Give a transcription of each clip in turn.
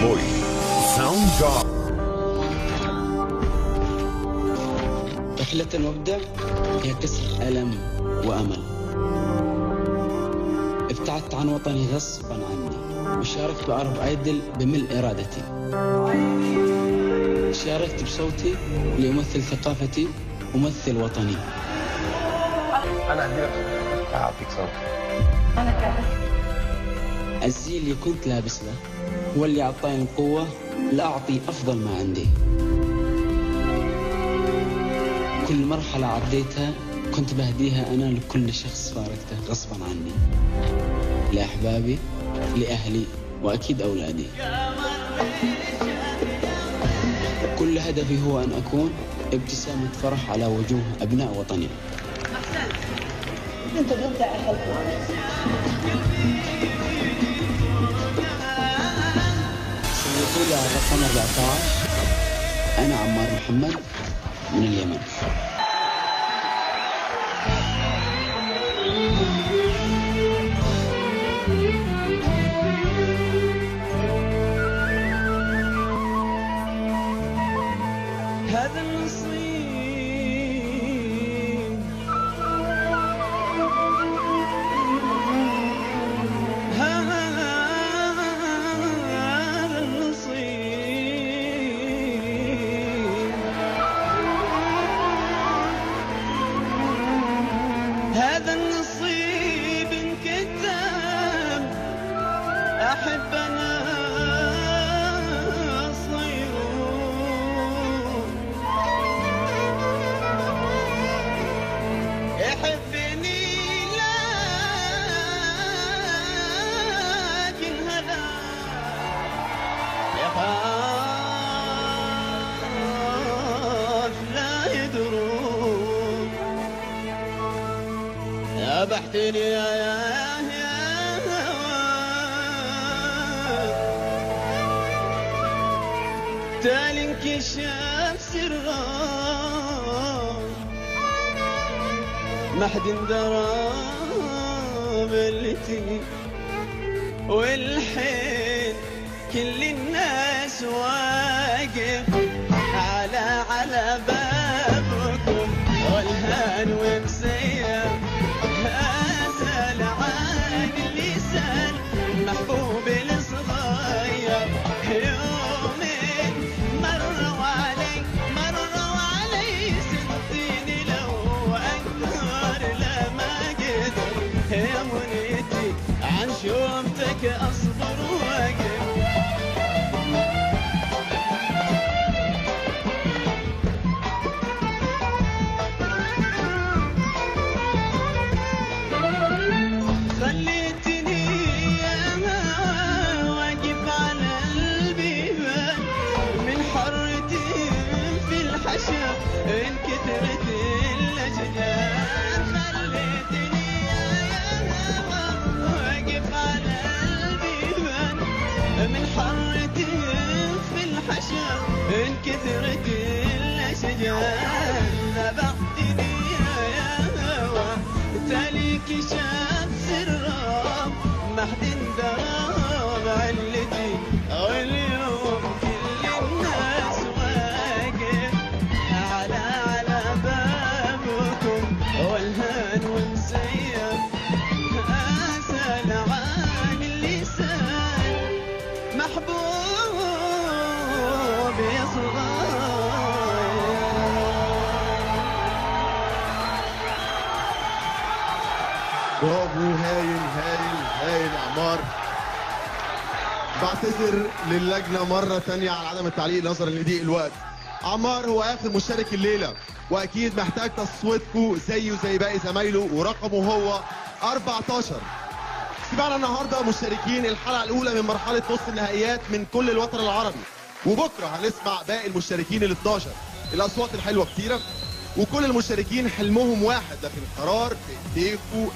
Boy, sound drop. رحلة المبدع هي كسر ألم وأمل. ابتعدت عن وطني غصبا عني، وشاركت بعرب ايدل بملء إرادتي. شاركت بصوتي لأمثل ثقافتي ومثل وطني. أنا عندي لك أعطيك صوت. أنا كمان. الزي اللي كنت لابس له هو اللي أعطاني القوة لأعطي أفضل ما عندي. كل مرحلة عديتها كنت بهديها أنا لكل شخص فارقته غصبا عني، لأحبابي، لأهلي، وأكيد أولادي. كل هدفي هو أن أكون ابتسامة فرح على وجوه أبناء وطني. أنت مبدع يا خلقي. سيطولي على الرقم 14. أنا عمار محمد من اليمن. هذا النصيب هذا النصيب هذا النصيب انكتب. أحب أنا يحبني لكن هذا يخاف لا يدرون. ذبحتني يا تالي انكشاف سرهم، ما حد درى بلتي، والحين كل الناس واقف على بابكم، والهان ومسيم هذا العاقل لسان محبوب الصغير. يومين مروا علي سنين لو أقدر لما قدر يا منيتي عن شوفتك أصبر واقف. خليتني واقف على البيبان من حرتي في الحشا إن كثرت الأشجار. خليتني واقف على البيبان من حرتي في الحشا إن كثرت الأشجار. ذبحتني يا هوى تاليك شاف سرام، ما حد درى بعلتي، واليوم كل الناس واقف على بابكم، والهان ومسيم هذا العاقل لسان محبوب يا صغير. برافو، هايل هايل هايل يا عمار. بعتذر للجنة مرة تانية على عدم التعليق نظرا لضيق الوقت. عمار هو آخر مشترك الليلة، وأكيد محتاج تصويتكم زيه زي باقي زمايله، ورقمه هو 14. سمعنا النهارده مشتركين الحلقة الأولى من مرحلة نص النهائيات من كل الوطن العربي، وبكرة هنسمع باقي المشتركين ال 12. الأصوات الحلوة كتيرة، وكل المشتركين حلمهم واحد، لكن القرار في ايديكم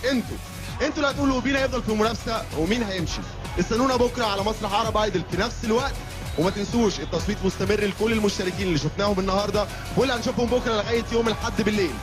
انتوا اللي هتقولوا مين هيفضل في المنافسه ومين هيمشي. استنونا بكره على مسرح عرب ايدل في نفس الوقت، وما تنسوش التصويت مستمر لكل المشتركين اللي شفناهم النهارده واللي هنشوفهم بكره لغايه يوم الاحد بالليل.